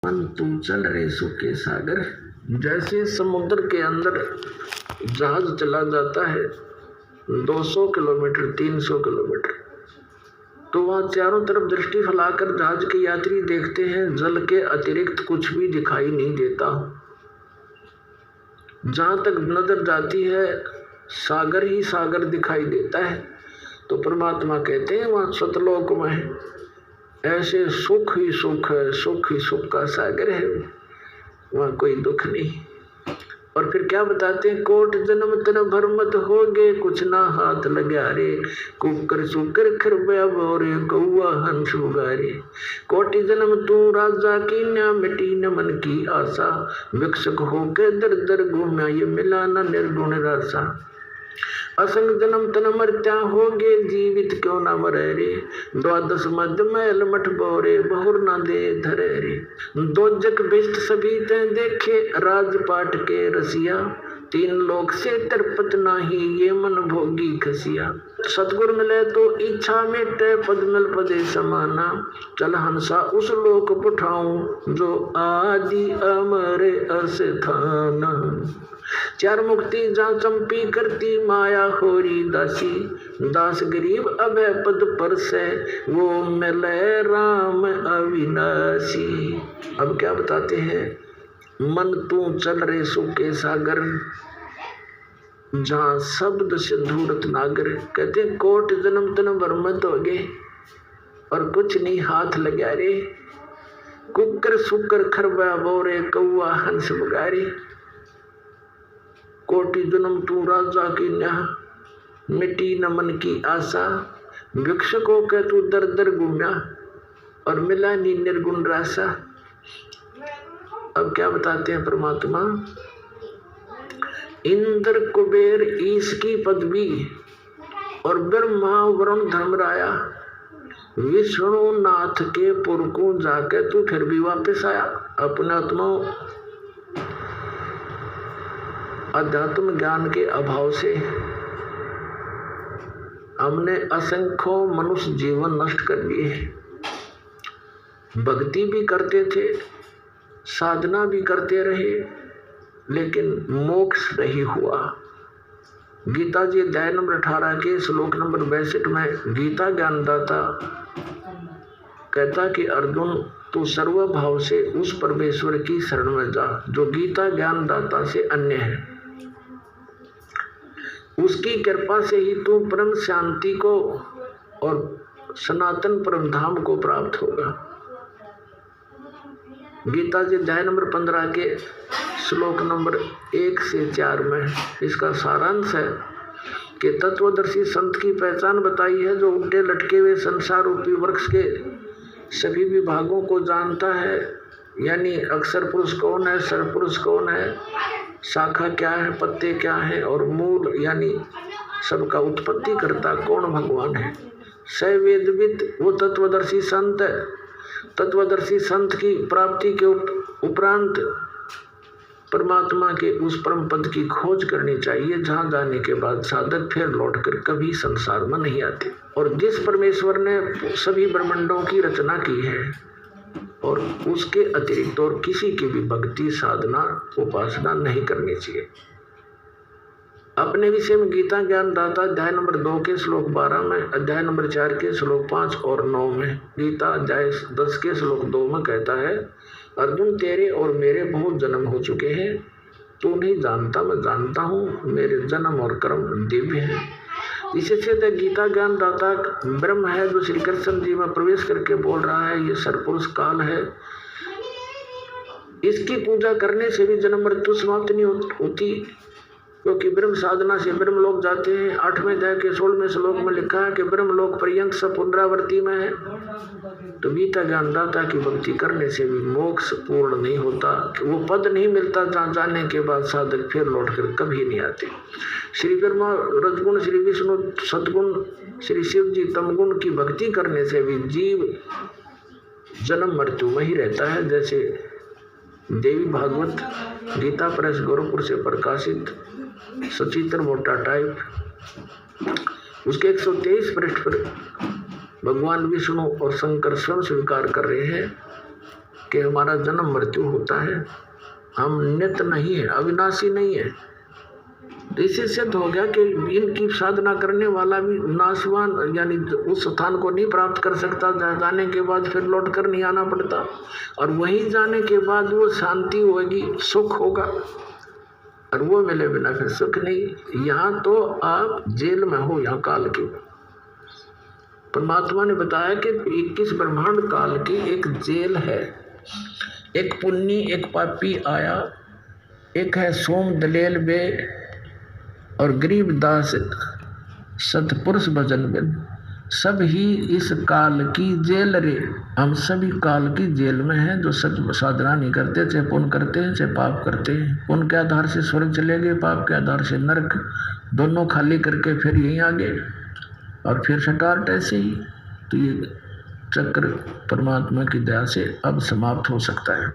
मन तू चल रे सुखे सागर। जैसे समुद्र के अंदर जहाज चला जाता है 200 किलोमीटर 300 किलोमीटर, तो वहाँ चारों तरफ दृष्टि फैलाकर जहाज के यात्री देखते हैं, जल के अतिरिक्त कुछ भी दिखाई नहीं देता। जहाँ तक नजर जाती है सागर ही सागर दिखाई देता है। तो परमात्मा कहते हैं वहाँ सतलोक में ऐसे सुख ही सुख है, सुख ही सुख का सागर है, वहाँ कोई दुख नहीं। और फिर क्या बताते हैं, कोट जन्म तन भर मत होगे, कुछ ना हाथ लगा रे, कुकर सुकर खरबया बोरे, कौआ हंस उगारे। कोटि जन्म तू राजा की न मिटी न मन की आशा, विकसक होके दर दर घूमा ये मिला न निर्गुण रासा। असंग जन्म तन मरत्या होगे, जीवित क्यों ना मरे रे, द्वादश मध्य मैल मठ बोरे, बहुर ना दे धरे रे। दोजक भिष्ट सभी ते देखे, राजपाट के रसिया, तीन लोक से तरपत नाही, ये मन भोगी खसिया। सतगुर मिले तो इच्छा मिटे, पद मिल पदे समाना, चल हंसा उस लोक पुठाऊं, जो आदि अमर अस्थाना। चार मुक्ति जहाँ चंपी करती, माया होरी दासी, दास गरीब अभय पद पर से, वो मिले राम अविनाशी। अब क्या बताते हैं, मन तू चल रे सुखे सागर, जहाँ शब्द सिंधूरत नागर। कहते कोट जन्म तन बरमत हो गए और कुछ नहीं हाथ लगा रे, कुकर सुकर खरबा बोरे, कौआ हंस बगारे। कोटि जन्म तू राजा की न्याह, मिटी न मन की आशा, भिक्षुकों के तू दर दर घूमा और मिला नी निर्गुण रासा। अब क्या बताते हैं परमात्मा, इंद्र कुबेर ईश की पदवी और ब्रह्मा वरुण धर्मराया, विष्णु नाथ के पुर को जाके तू फिर भी वापस आया। अपने आत्मा अध्यात्म ज्ञान के अभाव से हमने असंख्यों मनुष्य जीवन नष्ट कर दिए। भक्ति भी करते थे, साधना भी करते रहे, लेकिन मोक्ष नहीं हुआ। गीता जी अध्याय नंबर 18 के श्लोक नंबर 62 में गीता ज्ञानदाता कहता कि अर्जुन तू सर्व भाव से उस परमेश्वर की शरण में जा जो गीता ज्ञानदाता से अन्य है। उसकी कृपा से ही तू परम शांति को और सनातन परम धाम को प्राप्त होगा। गीता जी अध्याय नंबर 15 के श्लोक नंबर 1 से 4 में इसका सारांश है कि तत्वदर्शी संत की पहचान बताई है, जो उल्टे लटके हुए संसार रूपी वृक्ष के सभी विभागों को जानता है। यानी अक्षर पुरुष कौन है, सरपुरुष कौन है, शाखा क्या है, पत्ते क्या है और मूल यानी सबका उत्पत्ति करता कौन भगवान है। सवेदविद वो तत्वदर्शी संत है। तत्वदर्शी संत की प्राप्ति के उपरांत परमात्मा के उस परम पद की खोज करनी चाहिए, जहाँ जाने के बाद साधक फिर लौटकर कभी संसार में नहीं आते। और जिस परमेश्वर ने सभी ब्रह्मांडों की रचना की है और उसके अतिरिक्त और किसी की भी भक्ति साधना उपासना नहीं करनी चाहिए। अपने विषय में गीता ज्ञानदाता अध्याय नंबर 2 के श्लोक 12 में, अध्याय नंबर 4 के श्लोक 5 और 9 में, गीता अध्याय 10 के श्लोक 2 में कहता है, अर्जुन तेरे और मेरे बहुत जन्म हो चुके हैं, तू नहीं जानता मैं जानता हूँ, मेरे जन्म और कर्म दिव्य हैं। इससे गीता ज्ञानदाता ब्रह्म है जो श्री कृष्ण जी में प्रवेश करके बोल रहा है, ये सरपुरुष काल है। इसकी पूजा करने से भी जन्म मृत्यु समाप्त नहीं होती, क्योंकि ब्रह्म साधना से ब्रह्म लोक जाते हैं। 8वें अध्याय के 16वें श्लोक में लिखा है कि ब्रह्म लोक पर्यंत सब पुनरावृत्ति में है। तो गीता ज्ञानदाता की भक्ति करने से भी मोक्ष पूर्ण नहीं होता, वो पद नहीं मिलता जहाँ जाने के बाद साधक फिर लौटकर कभी नहीं आते। श्री ब्रह्मा रजगुण, श्री विष्णु सतगुण, श्री शिव जी तमगुण की भक्ति करने से भी जीव जन्म मृत्यु में ही रहता है। जैसे देवी भागवत गीता प्रेस गोरखपुर से प्रकाशित सचित्र मोटा टाइप, उसके 123 पृष्ठ पर भगवान विष्णु और शंकर स्वयं स्वीकार कर रहे हैं कि हमारा जन्म मृत्यु होता है, हम नित्य नहीं है, अविनाशी नहीं है। इसी सिद्ध हो गया कि इनकी साधना करने वाला भी नाशवान यानी उस स्थान को नहीं प्राप्त कर सकता, जाने के बाद फिर लौट कर नहीं आना पड़ता, और वहीं जाने के बाद वो शांति होगी, सुख होगा, और वो मिले बिना फिर सुख नहीं। यहाँ तो आप जेल में हो, यहाँ काल की। परमात्मा ने बताया कि 21 ब्रह्मांड काल की एक जेल है। एक पुण्य एक पापी आया, एक है सोम दलेल बे और गरीब दास सतपुरुष भजन बिन। सब ही इस काल की जेल रे, हम सभी काल की जेल में हैं जो सच साधना नहीं करते, चाहे पुण्य करते हैं चाहे पाप करते हैं। पुण्य के आधार से स्वर्ग चले गए, पाप के आधार से नरक, दोनों खाली करके फिर यहीं आ गए, और फिर स्टार्ट ऐसे ही। तो ये चक्र परमात्मा की दया से अब समाप्त हो सकता है।